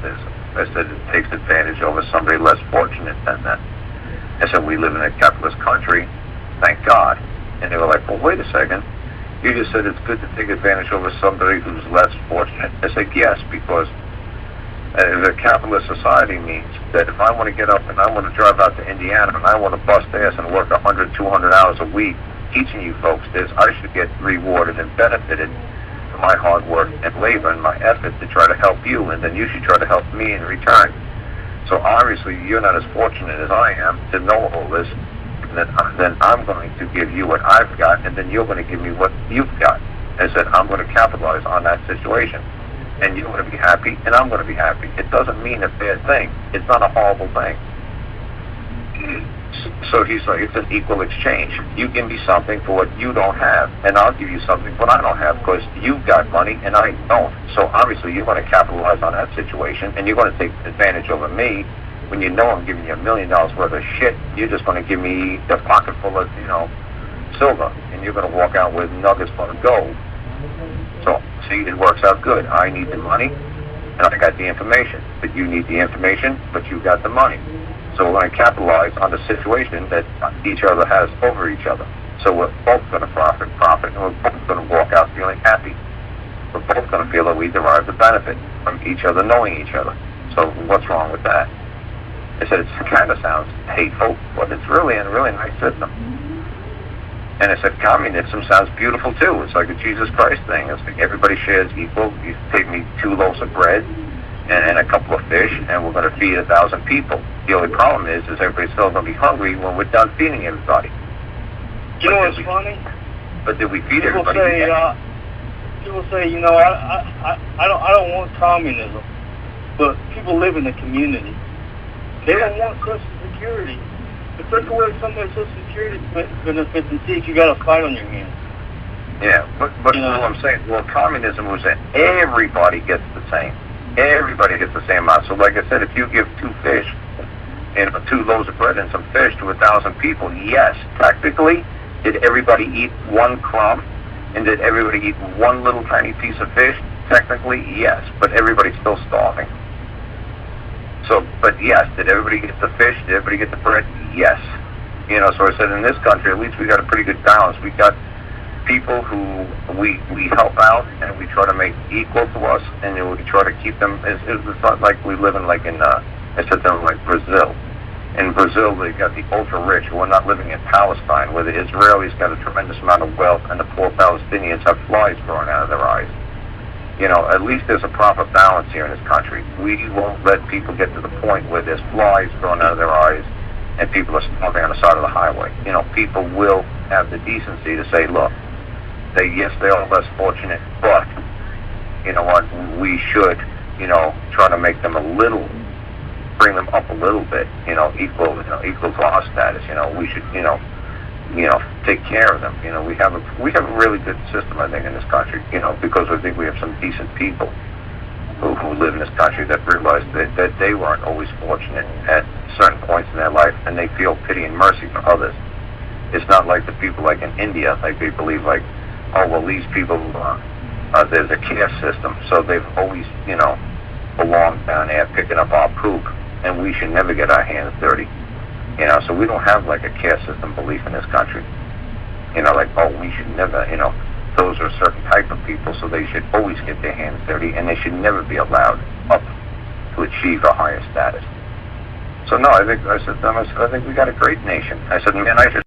is. I said it takes advantage over somebody less fortunate than them. I said we live in a capitalist country, thank God. And they were like, well, wait a second. You just said it's good to take advantage over somebody who's less fortunate. I said yes, because the capitalist society means that if I want to get up and I want to drive out to Indiana and I want to bust ass and work 100, 200 hours a week teaching you folks this, I should get rewarded and benefited for my hard work and labor and my effort to try to help you, and then you should try to help me in return. So obviously you're not as fortunate as I am to know all this, and then I'm going to give you what I've got, and then you're going to give me what you've got. I said I'm going to capitalize on that situation, and you're going to be happy, and I'm going to be happy. It doesn't mean a bad thing. It's not a horrible thing. So he's like, it's an equal exchange. You give me something for what you don't have, and I'll give you something for what I don't have, because you've got money and I don't. So obviously you're going to capitalize on that situation, and you're going to take advantage over me. When you know I'm giving you $1 million worth of shit, you're just going to give me a pocket full of, silver, and you're going to walk out with nuggets full of gold. So, see, it works out good. I need the money, and I got the information. But you need the information, but you got the money. So we're going to capitalize on the situation that each other has over each other. So we're both going to profit, and we're both going to walk out feeling happy. We're both going to feel that we derive the benefit from each other knowing each other. So what's wrong with that? I said, it kind of sounds hateful, but it's really a really nice system. And I said, communism sounds beautiful too. It's like a Jesus Christ thing. It's like everybody shares equal. You take me 2 loaves of bread and a couple of fish, and we're going to feed 1,000 people. The only problem is everybody's still going to be hungry when we're done feeding everybody. You know what's funny? But did we feed everybody? People say, I don't want communism, but people live in the community. They don't want Social Security. But take away some of their Social Security benefits and see if you got a fight on your hands. Yeah, but what I'm saying, well, communism was that everybody gets the same. Everybody gets the same amount. So like I said, if you give 2 fish and 2 loaves of bread and some fish to 1,000 people, yes, technically, did everybody eat 1 crumb? And did everybody eat 1 little tiny piece of fish? Technically, yes, but everybody's still starving. So, but yes, did everybody get the fish? Did everybody get the bread? Yes. So I said in this country, at least we got a pretty good balance. We got people who we help out and we try to make equal to us, and we try to keep them. It's not like we live in like Brazil. In Brazil, they got the ultra rich who are not living in Palestine, where the Israelis got a tremendous amount of wealth, and the poor Palestinians have flies growing out of their eyes. At least there's a proper balance here in this country. We won't let people get to the point where there's flies growing out of their eyes and people are starving on the side of the highway. People will have the decency to say, look, yes, they are less fortunate, but you know what, we should, try to make them bring them up a little bit, equal to our status. We should, take care of them. We have a really good system, I think, in this country, because I think we have some decent people who live in this country that realize that they weren't always fortunate at certain points in their life, and they feel pity and mercy for others. It's not like the people like in India, like they believe like, oh, well, these people, there's a caste system, so they've always, belonged down there picking up our poop, and we should never get our hands dirty. So we don't have like a caste system belief in this country. Like, oh, we should never, those are a certain type of people, so they should always get their hands dirty, and they should never be allowed up to achieve a higher status. So no, I think we got a great nation. I said, man, I should